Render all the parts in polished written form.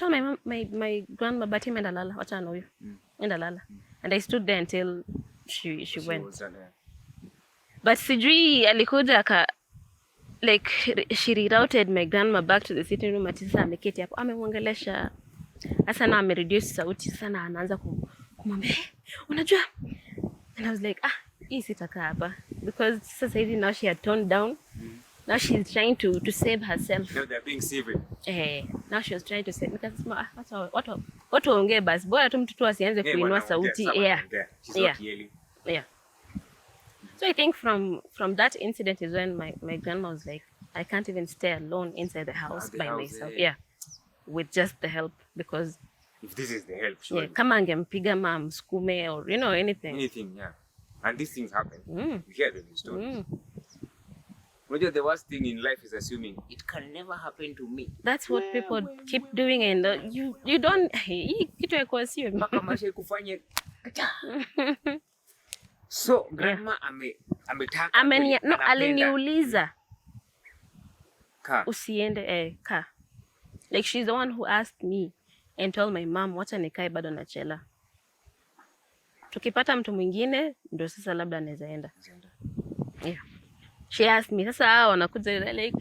told my mom, my grandma, but him and Alala, wacha na huyo. And Alala. And I stood there until she went. But sijui alikuja like she rerouted my grandma back to the sitting room. Ati sasa ameketi hapo amemwongelesha. Sasa na amereduce sauti sana, anaanza kumwambia unajua. And I was like hii sitakaa hapa because sasa hivi now she had toned down. Now she's trying to save herself. Now they're being saved. Now she was trying to save nikasema watu waongee basi bora tu mtoto asianze kuinua sauti. Yeah. So I think from that incident is when my grandma was like, I can't even stay alone inside the house by myself. Yeah. With just the help, because if this is the help, sure. Yeah, kama angempiga mama skume or anything. Anything, yeah. And these things happen. You hear them in stories. The worst thing in life is assuming it can never happen to me. That's what people keep doing, and you don't. Kitu ya kuassume. Mpaka maisha kufanye. So grandma ametaka. No, aliniuliza. Usiende ka. Like she's the one who asked me and told my mom wacha nikae bado nachela. Tukipata mtu mwingine ndio sasa labda anaweza enda. Yeah. She asked me, sasa hao wanakuja like,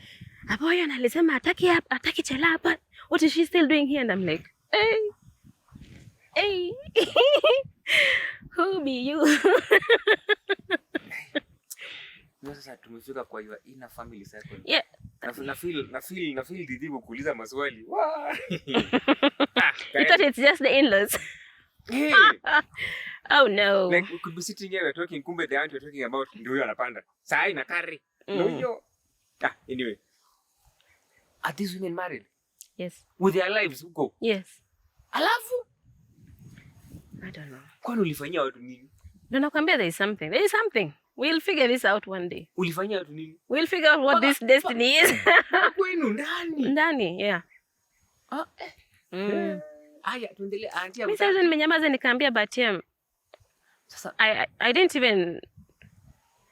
hapo yeye analisema hataki chela hapa. What is she still doing here? And I'm like, hey. Who be you? Sasa tumefika kwa your inner family circle. Yeah. Na feel Didibu kuuliza maswali. You thought it's just the in-laws? Hey. Oh no. Like we could be sitting here talking, kumbe the aunt we're talking about ndio huyo anapanda. Saa ina carry. Ndio. Anyway. Are these women married? Yes. With their lives huko? Yes. Alafu? I don't know. Kwani ulifanyia watu nini? Ndio nakwambia there is something. We'll figure this out one day. Ulifanyia watu nini? We'll figure out what this destiny is. Kwenu ndani. Ndani, yeah. Aya, tuendelee auntie. Mimi sasa nimenyamaza nikaambia but sasa I didn't even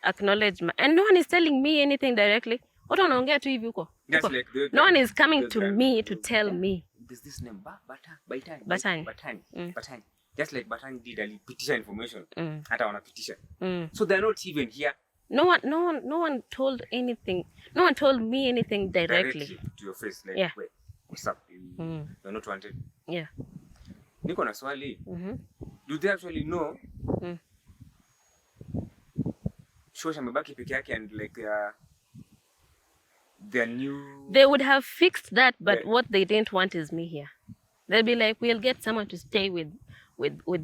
acknowledge and no one is telling me anything directly. Watu wanaongea tu hivi huko. No one is coming to me to tell me. There's this name Batani. Just like Batani did alipitisha information. Hata wanapitisha. So they're not even here. No one told anything. No one told me anything directly to your face like wait, what's up? You're not wanted. Yeah. Niko na swali. Do they actually know? Shosha amebaki peke yake and like their new. They would have fixed that, but what they didn't want is me here. They'll be like, we'll get someone to stay with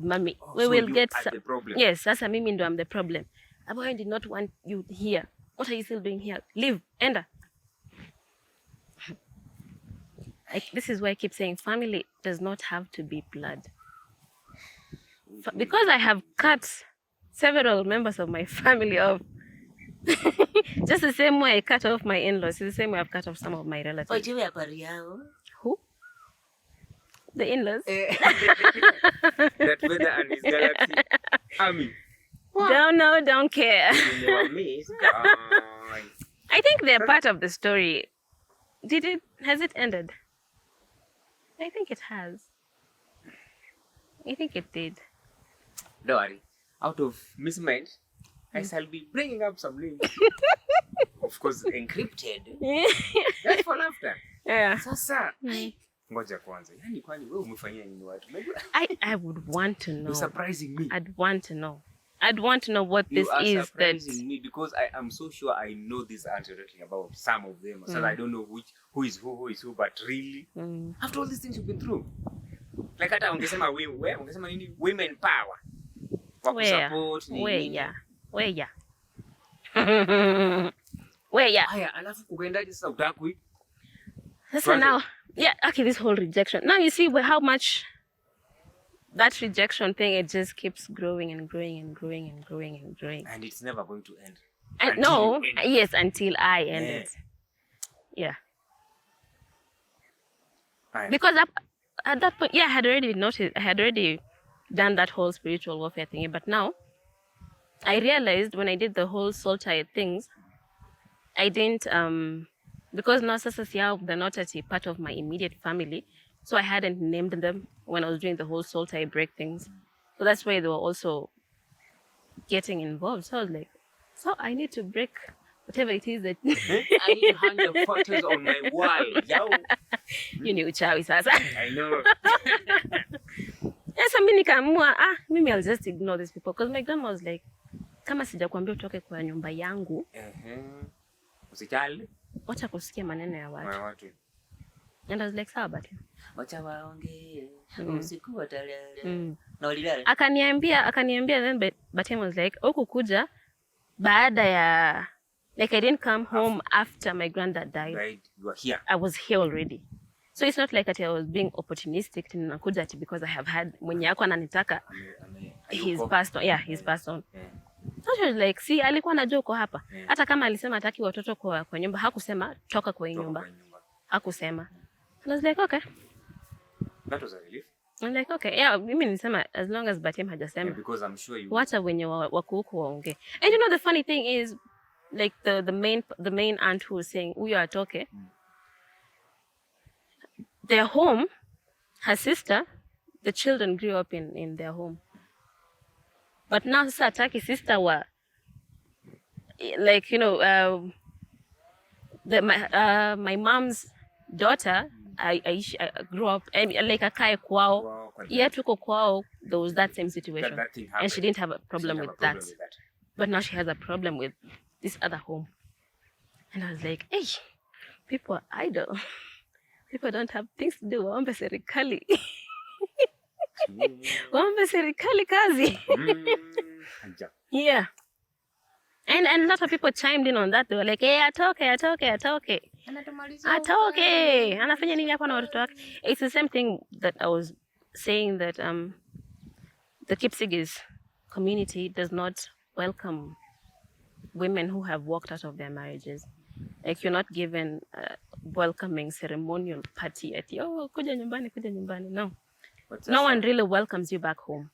mommy. We will get the problem. Yes, sasa mimi ndo I'm the problem. Aboy did not want you here. What are you still doing here? Leave, enda. This is why I keep saying family does not have to be blood. Because I have cut several members of my family off. Just the same way I cut off my in-laws, the same way I've cut off some of my relatives. Who? The in-laws. That weather and his galaxy. Don't know, don't care. I think they're part of the story. Has it ended? I think it has. I think it did. Don't worry. Out of Miss Mind, I shall be bringing up some links. Of course, encrypted. That's for laughter. Yeah. Sasa. Ngoja kwanza. Yani kwani wewe umefanyia nini watu? I would want to know. You're surprising me. I'd want to know. I'd want to know what this is. You are surprising me because I am so sure I know this aunt you're talking about. Some of them. So I don't know who is who, but really, after all these things you've been through. Like hata ungesema wewe, ungesema nini? Women power. Where? Haya, alafu kukaendaje sasa utakui? Sasa now, okay, this whole rejection. Now you see how much that rejection thing, it just keeps growing and growing and growing and growing and growing. And it's never going to end. Until I end it. Yeah. Because at that point, I had already noticed, I had already done that whole spiritual warfare thingy, but now I realized when I did the whole soul tie things, I didn't because now sasa siya they're not at a part of my immediate family. So I hadn't named them when I was doing the whole salt I break things. So that's why they were also getting involved. So I was like, so I need to break whatever it is that I need to hang your photos on my wall. Yo. you knew uchawi sasa. I know. Sasa mimi nikaamua mimi I'll just ignore these people because my grandma was like, kama sijakwambia utoke kwa nyumba yangu, usijali, wacha kusikia maneno ya watu. And I was like, sawa bati. Wacha waongee. Usiku watalala. Na walilala. Akaniambia then Batem was like, kuja baada ya, like I didn't come home after my granddad died. Right, you were here. I was here already. So it's not like that I was being opportunistic nakuja ati because I have had mwenye yako ananitaka. He's passed on. Yeah, he's passed on. Yeah. So she was like, see, alikuwa anajua uko hapa. Hata kama alisema hataki watoto kwa nyumba, hakusema toka kwa nyumba. Hakusema. And I was like, okay. That was a relief. I'm like, okay. Yeah, mimi nilisema as long as Batem hajasema. Yeah, because I'm sure you wacha wenye wako huko waongee. And you know the funny thing is like the main aunt who was saying huyo atoke. Their home, her sister, the children grew up in their home. But now sasa ataki sister wa like, you know, my mom's daughter, I grew up like akae kwao. Yeah, tuko kwao, there was that same situation. That thing and she didn't have a problem with that. But now she has a problem with this other home. And I was like, hey, people are idle. People don't have things to do. Waombe serikali. Waombe serikali kazi. Yeah. And a lot of people chimed in on that. They were like, hey, atoke. Anafanya nini hapa na watoto wake? It's the same thing that I was saying that the Kipsigis community does not welcome women who have walked out of their marriages. Like you're not given a welcoming ceremonial party at kuja nyumbani. No. No one really welcomes you back home.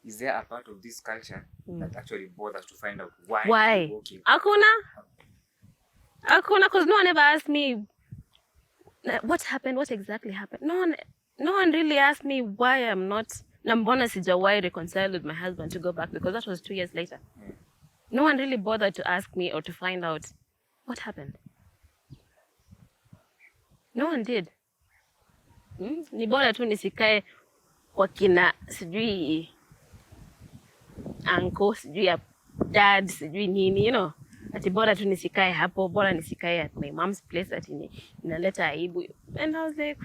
Is there a part of this culture that actually bothers to find out why? Akuna, because no one ever asked me what happened, what exactly happened. No one really asked me why I'm not Nambona sijawahi reconcile with my husband to go back, because that was 2 years later. No one really bothered to ask me or to find out what happened. No one did. Ni bora tu nisikae kwa kina sijui uncle, sijui ya dad, sijui nini, you know. Ati bora tu nisikae hapo, bora nisikae at my mom's place ati inaleta aibu. And I was like,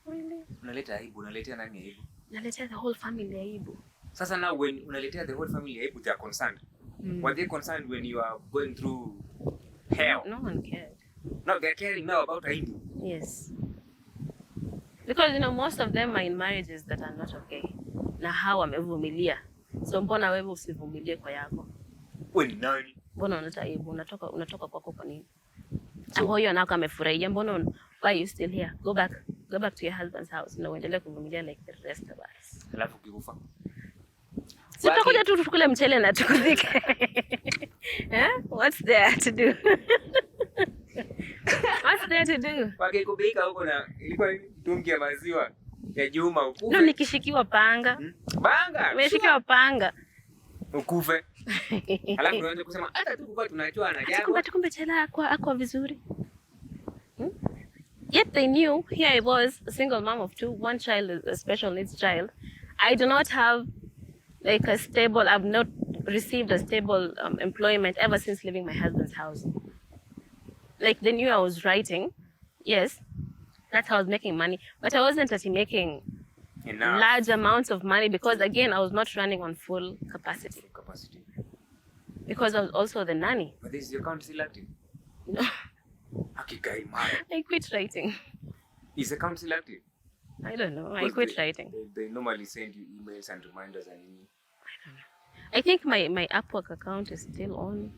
really? Unaleta aibu, unaletea nani aibu? Naletea the whole family aibu. Sasa now when unaletea the whole family aibu, they are concerned. Were they concerned when you are going through hell? No one cared. No, they're caring now about aibu. Yes. Because, you know, most of them are in marriages that are not okay. Na hawa wamevumilia. So mbona wewe usivumilie kwa yako? Wewe ni nani? Mbona unaleta aibu? Unatoka kwako kwa nini? Huyo anako amefurahia. Mbona why are you still here? Go back to your husband's house. Na uendelee kuvumilia like the rest of us. Alafu kikufa. Sitakuja tu tukule mchele na tukuzike. What's there to do? What's there to do? Pake kubika huko na ilikuwa tungi ya maziwa ya Juma ukufe. No, nikishikiwa panga. Panga? Nimeshikiwa panga. Ukufe. Alafu unaanza kusema hata tu kwa tunajua anajago. Kumbe chela akwa vizuri. Yet they knew here I was, a single mom of 2, one child, a special needs child. I do not have like I've not received a stable employment ever since leaving my husband's house. Like they knew I was writing. Yes, that's how I was making money. But I wasn't actually making large amounts of money because again, I was not running on full capacity. Because I was also the nanny. But is your account still active? No. I quit writing. Is the account still active? I don't know. I quit writing. They normally send you emails and reminders and I don't know. I think my Upwork account is still on.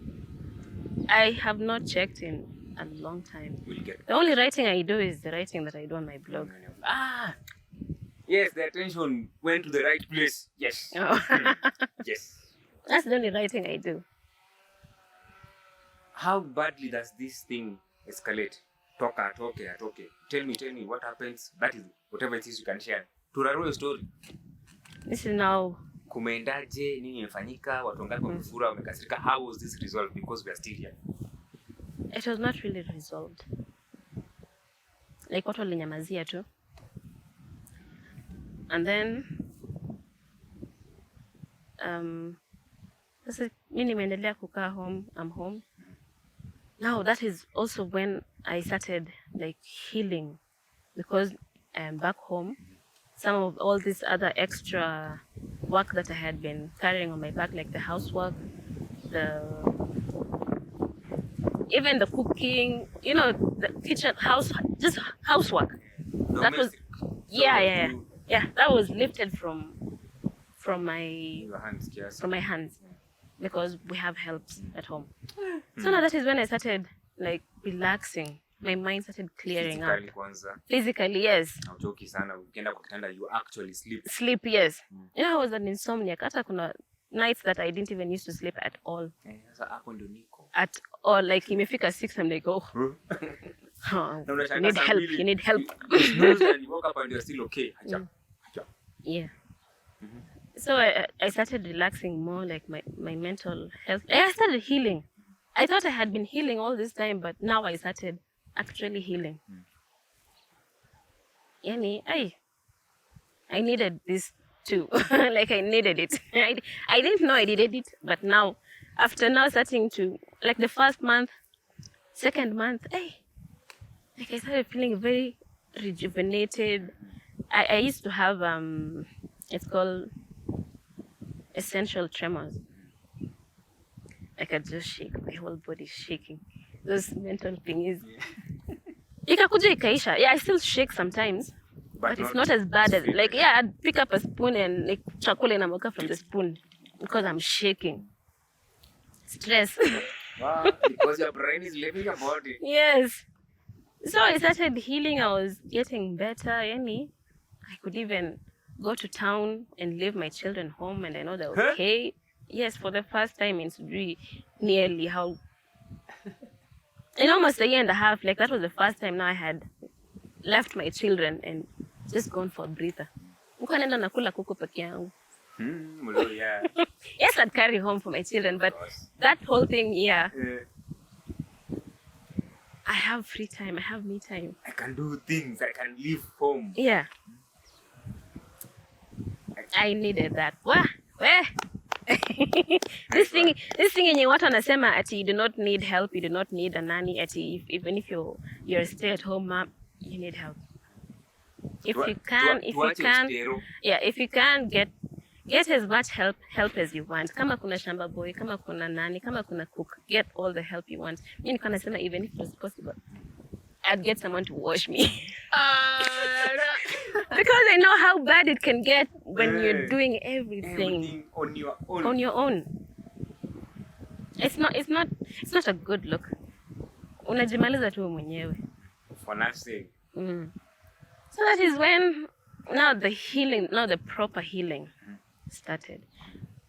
I have not checked in a long time. The only writing I do is the writing that I do on my blog. Yes, the attention went to the right place. Yes. Oh. Yes. That's the only writing I do. How badly does this thing escalate? Atoke. tell me what happens. That is whatever it is you can share. Turarue story. This is now Kumeendaje, nini imefanyika, watu wangapi wamefura, wamekasirika. How was this resolved? Because we are still here. It was not really resolved. Like watu walinyamazia tu. And then sasa mimi nimeendelea kukaa home. I'm home. Now that is also when I started like healing, because back home, some of all this other extra work that I had been carrying on my back, like the housework, even the cooking, you know, the kitchen, just housework. That was, yeah, that was lifted from my hands, because we have helps at home. So now that is when I started like relaxing. My mind started clearing up. Physically, yes. You actually sleep. Sleep, yes. I was an insomniac. Hata kuna nights that I didn't even used to sleep at all. At all. Like, imefika 6, I'm like, oh. You need help. You need help. And you woke up and you're still okay. Yeah. So I started relaxing more, like my mental health. I started healing. I thought I had been healing all this time, but now I started actually healing. Yani, I needed this too. Like, I needed it. I didn't know I needed it, but now, after now starting to, like the first month, second month, like I started feeling very rejuvenated. I used to have, it's called essential tremors. I could just shake, my whole body shaking. Those mental things. Ikakuja ikaisha. Yeah, I still shake sometimes, but it's not as bad as, like, yeah, I'd pick up a spoon and like chakula inamoka from the spoon because I'm shaking. Stress. Wow, because your brain is leaving your body. Yes. So I started healing. I was getting better. I could even go to town and leave my children home, and I know they're okay. Yes, for the first time in Sudri, nearly how, in almost a year and a half, like that was the first time now I had left my children and just gone for a breather. Nenda nakula kuku peke yangu. Yes, I'd carry home for my children, but that whole thing, I have free time, I have me time. I can do things, I can leave home. Yeah. I needed that. Where? This thing yenye watu wanasema ati you do not need help, you do not need a nanny, ati even if you're a stay-at-home mom, you need help. If you can get as much help as you want. Kama kuna shamba boy, kama kuna nanny, kama kuna cook, get all the help you want. Mimi nilikuwa nasema even if it was possible, I'd get someone to wash me. Because I know how bad it can get when you're doing everything on your own. On your own. It's not a good look. Unajimaliza tu mwenyewe. For nothing. So that is when now the proper healing started.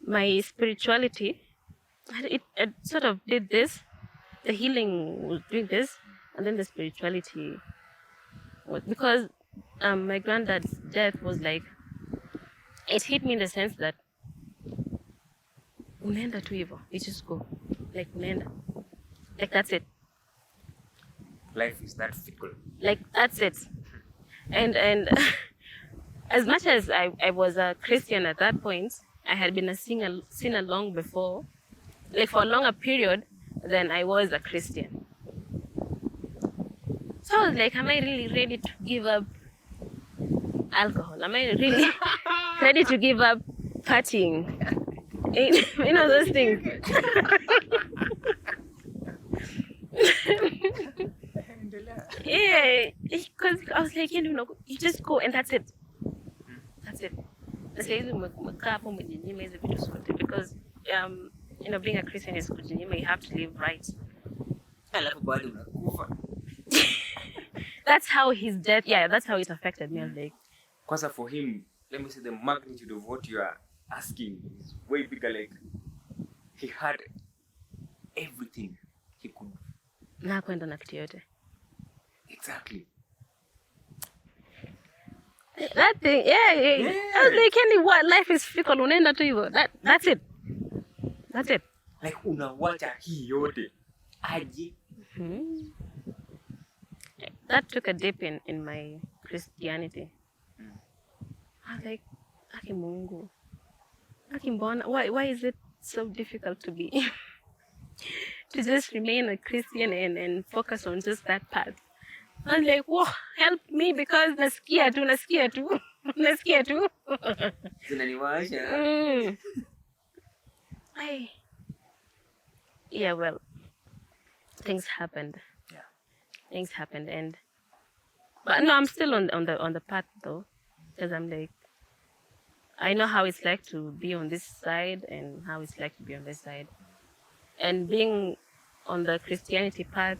My spirituality, it sort of did this. The healing was doing this, and then the spirituality was, because my granddad's death was like, it hit me in the sense that unaenda tu hivyo, you just go, like unaenda, like that's it. Life is that fickle. Like that's it. And as much as I was a Christian at that point, I had been a sing-along before, like for a longer period than I was a Christian. So I was like, am I really ready to give up alcohol? Am I really ready to give up partying? You know, those things. Yeah, because I was like, you you just go and that's it. That's it. Because being a Christian is kujinyima, you have to live right. That's how his death, that's how it affected me. I was like, because for him, let me say the magnitude of what you are asking is way bigger. Like, he had everything he could. Na kwenda na kitu yote. Exactly. That thing, yeah. I was like, any what life is fickle, unaenda tu hivyo. That's it. That's it. Like unawacha hii yote. Aje. That took a dip in my Christianity. I was like, Aki Mungu. Aki mbona, why is it so difficult to be to just remain a Christian and focus on just that path? I was like, whoa, help me because nasikia tu. Zinaniwasha. Yeah, well, things happened. But no, I'm still on the path though, because I'm like, I know how it's like to be on this side and how it's like to be on this side, and being on the Christianity path,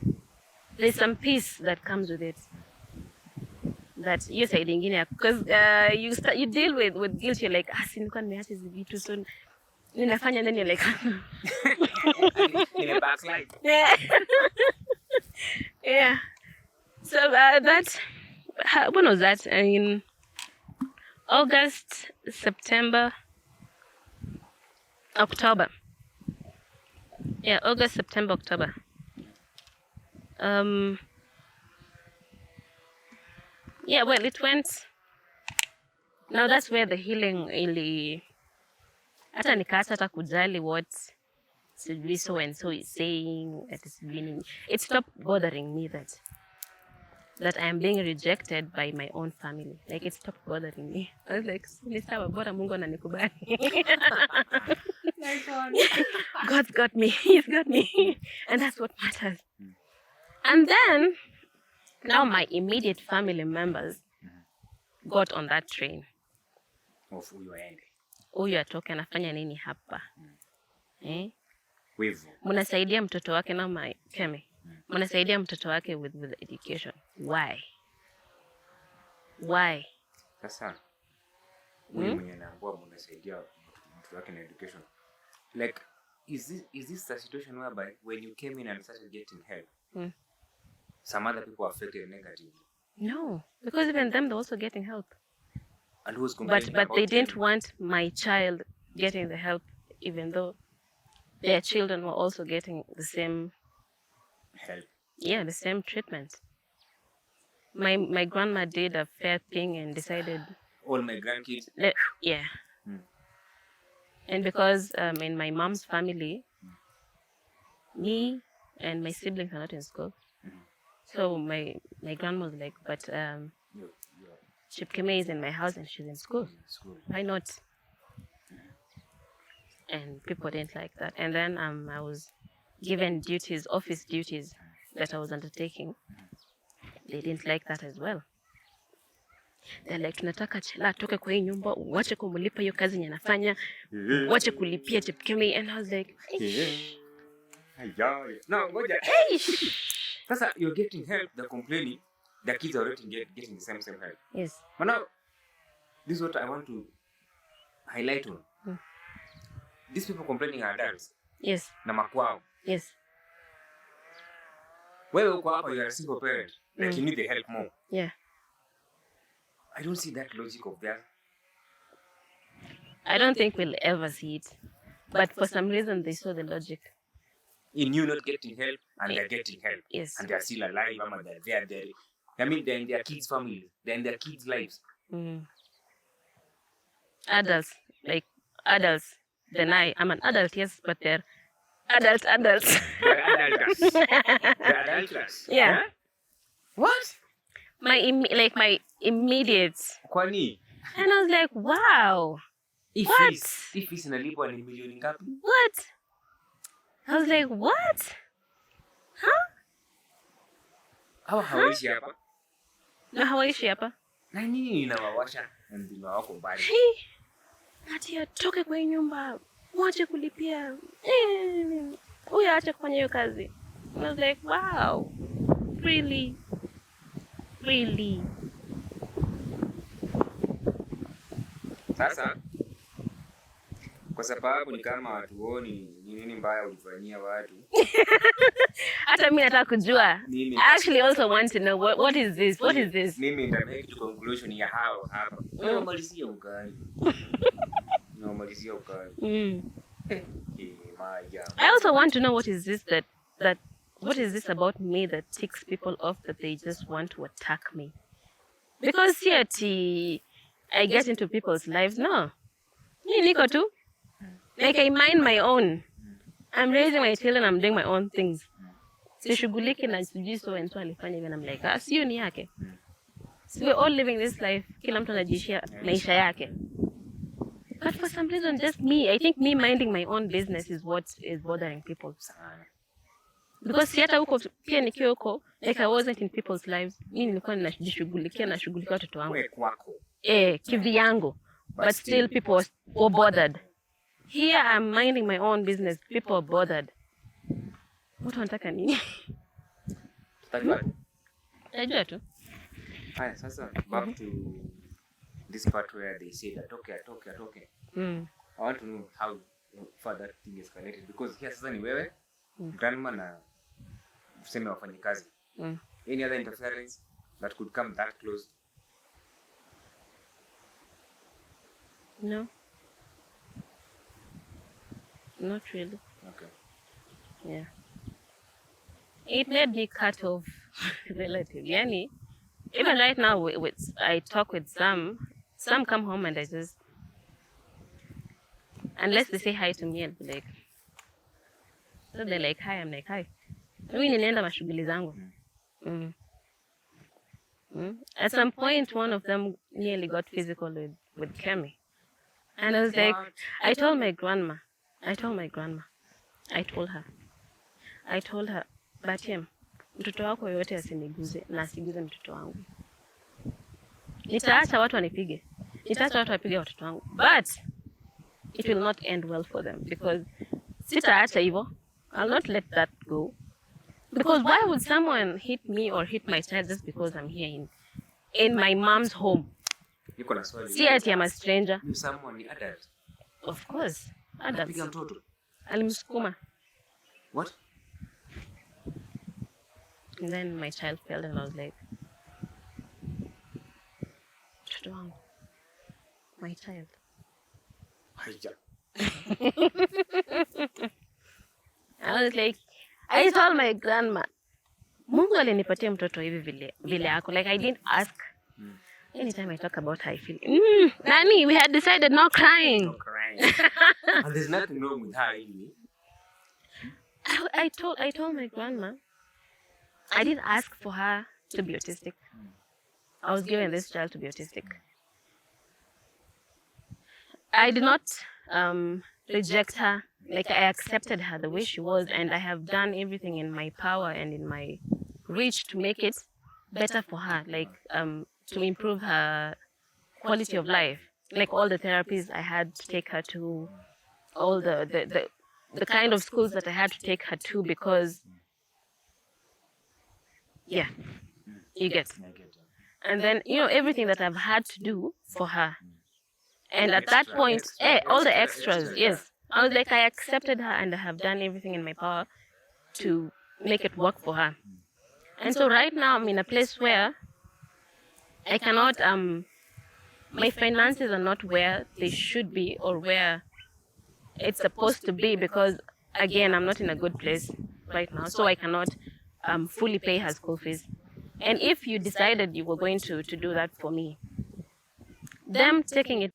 there's some peace that comes with it. That you said ingine, because you deal with guilt. You're like, nilikuwa nimeacha hizi vitu, so ninafanya nini, like In a backslide. Yeah. So when was that? In August, September, October. Yeah, August, September, October. Yeah, well, it went. Now that's where the healing really. Hata nikaacha hata kujali what so and so is saying at the beginning. It stopped bothering me that I am being rejected by my own family. Like, it stopped bothering me. I was like, bora Mungu ananikubali. Nice one. God's got me. He's got me. And that's what matters. And then, now my immediate family members got on that train. Of huyu aende. Huyu atoke anafanya nini hapa? Wivu. Mnasaidia mtoto wake na my Kemi. Mnasaidia mtoto wake with education. Why? Sasa. Wewe mwenye naambia mnasaidia mtoto wake na education. Like, is this a situation whereby when you came in and started getting help, some other people affected negatively? No, because even them they're also getting help. And who was complaining? But they didn't want my child getting the help, even though their children were also getting the same help. Yeah, the same treatment. My grandma did a fair thing and decided all my grandkids. Yeah. And because in my mom's family, me and my siblings are not in school. So my grandma was like, but Chepkeme is in my house and she's in school. Why not? And people didn't like that. And then I was given office duties that I was undertaking. They didn't like that as well. They're like, tunataka Chela atoke kwa hii nyumba, uache kumulipa hiyo kazi yenye anafanya, uache kulipia Chepkeme. And I was like, no, Sasa you're getting help, they're complaining, the kids are already getting the same help. Yes. But now, this is what I want to highlight on. These people complaining are adults. Yes. Na makwao. Yes. Wewe uko hapa, you are a single parent. Like you need the help more. Yeah. I don't see that logic of that. I don't think we'll ever see it. But for some reason, they saw the logic. In you not getting help, and they're getting help. Yes. And they're still alive, they're there. I mean, they're in their kids' families. They're in their kids' lives. Adults. Then I'm an adult, yes, but they're adults. They're adults. They're adults. Yeah. Huh? What? My immediate. Kwani? And I was like, wow. What? If it's inalipwa ni milioni ngapi? What? I was like, what? Huh? Hawa hawaishi hapa? Na hawaishi hapa? Na nini inawawasha na ndima wako mbali? Ati atoke kwa nyumba, wache kulipia. Huyu aache kufanya hiyo kazi. I was like, wow. Really? Sasa Kwa sababu ni kama watuoni ni nini mbaya ulifanyia watu. Hata mimi nataka kujua. I actually also want to know what is this? What is this? Mimi ndio make to conclusion ya hao hapa. Normalizia ukali. Normalizia ukali. I also want to know what is this what is this about me that ticks people off that they just want to attack me? Because here I get into people's lives. No. Me niko tu. Like I mind my own. I'm raising my children, I'm doing my own things. Sishughuliki na sijui so and so alifanya hivi, and I'm like, sio ni yake. So we're all living this life. Kila mtu anajishia maisha yake. But for some reason, just me, I think me minding my own business is what is bothering people. Because si hata huko pia nikiwa huko, like I wasn't in people's lives. Mimi nilikuwa nashughulikia watoto wangu. Kivyangu. But still people were bothered. Here I'm minding my own business. People are bothered. What wanataka nini? Tajua tu. Haya, sasa back to this part where they say that okay. I want to know how far that thing escalated, because here sasa ni wewe, grandma na tuseme wafanyikazi. Any other interference that could come that close? No. Not really. Okay. Yeah. It made me cut off relative. Yani, even right now, I talk with some come home and I just, unless they say hi to me, and be like, so they're like, hi, I'm like, hi. Mimi ninaenda mashughuli zangu. At some point, one of them nearly got physical with Kemi. And I was like, I told her, Batiam, mtoto wako yote asiniguze na asiguze mtoto wangu. Nitaacha watu wanipige. Nitaacha watu wapige watoto wangu. But it will not end well for them, because sitaacha hivyo. I'll not let that go. Because why would someone hit me or hit my child just because I'm here in my mom's home? Niko na swali. Si ati I'm a stranger. Someone ni adult. Of course. Adult. Piga mtoto. Alimsukuma. What? And then my child fell and I was like, mtoto wangu. My child. Haija. I was like, I told my grandma, Mungu alinipatia mtoto hivi vile ako. Like I didn't ask. Anytime I talk about her, I feel, Nani, we had decided not crying. No crying. And there's nothing wrong with her anyway. I told my grandma, I didn't ask for her to be autistic. I was given this child to be autistic. I did not reject her. Like, I accepted her the way she was, and I have done everything in my power and in my reach to make it better for her. Like, to improve her quality of life. Like all the therapies I had to take her to, all the kind of schools that I had to take her to, because, yeah, you get. And then, everything that I've had to do for her. And at that point, all the extras, yes. I was like, I accepted her and I have done everything in my power to make it work for her. And so right now I'm in a place where I cannot, my finances are not where they should be or where it's supposed to be, because again, I'm not in a good place right now. So I cannot fully pay her school fees. And if you decided you were going to do that for me, them taking it